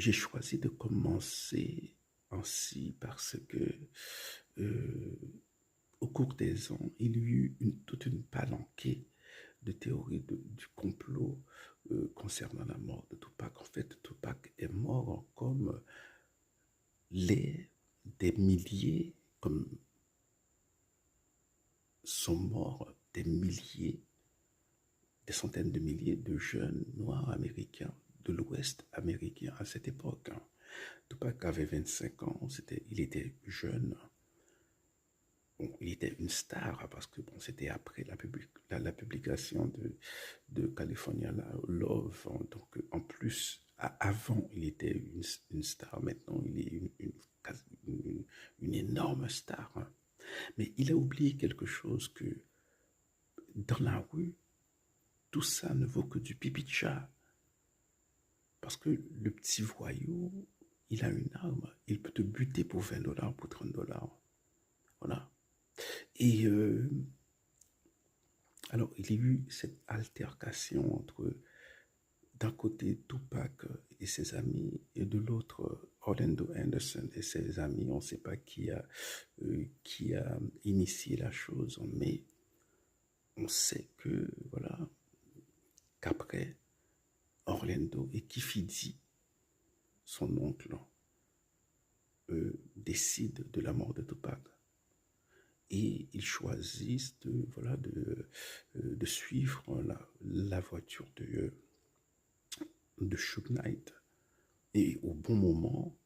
j'ai choisi de commencer ainsi parce que euh, au cours des ans, il y a eu toute une palanquée de théories du complot concernant la mort de Tupac. En fait, Tupac est mort comme les des milliers, comme sont morts des milliers, des centaines de milliers de jeunes noirs américains de l'Ouest américain à cette époque. Tupac avait 25 ans, il était jeune. Bon, il était une star parce que bon, c'était après la publication de California Love. Donc, en plus, avant, il était une star. Maintenant, il est une énorme star, hein. Mais il a oublié quelque chose que dans la rue, tout ça ne vaut que du pipi de chat. Parce que le petit voyou, il a une arme. Il peut te buter pour 20 dollars, pour 30 dollars. Voilà. Et alors, il y a eu cette altercation entre, d'un côté, Tupac et ses amis, et de l'autre, Orlando Anderson et ses amis. On ne sait pas qui a initié la chose, mais on sait que, voilà, qu'après, Orlando et Kifidi, son oncle, décident de la mort de Tupac. Et ils choisissent voilà, de suivre la voiture de Suge Knight. Et au bon moment,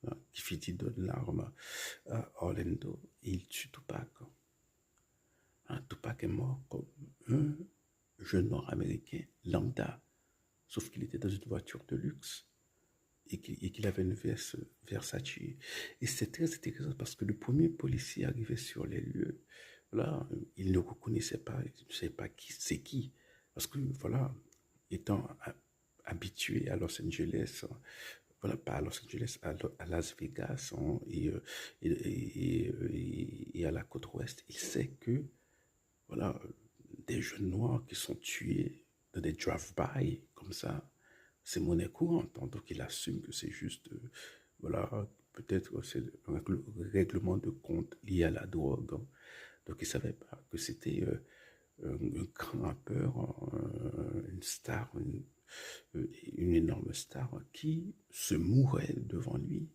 hein, Kifidi donne l'arme à Orlando et il tue Tupac. Hein, Tupac est mort comme un jeune noir américain lambda, sauf qu'il était dans une voiture de luxe et qu'il avait une veste Versace. Et c'est très intéressant parce que le premier policier arrivé sur les lieux, voilà, il ne reconnaissait pas, il ne savait pas qui c'est qui. Parce que, voilà, étant habitué à Los Angeles, voilà, pas à Los Angeles, à Las Vegas, hein, et à la côte ouest, il sait que, voilà, des jeunes noirs qui sont tués dans des drive-by comme ça, c'est monnaie courante, hein. Donc il assume que c'est juste, voilà, peut-être c'est un règlement de compte lié à la drogue, hein. Donc il ne savait pas que c'était un grand rappeur, une star, une énorme star qui se mourait devant lui.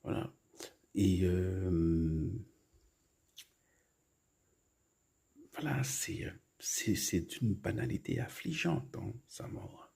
Voilà. Et voilà, c'est d'une banalité affligeante, hein, sa mort.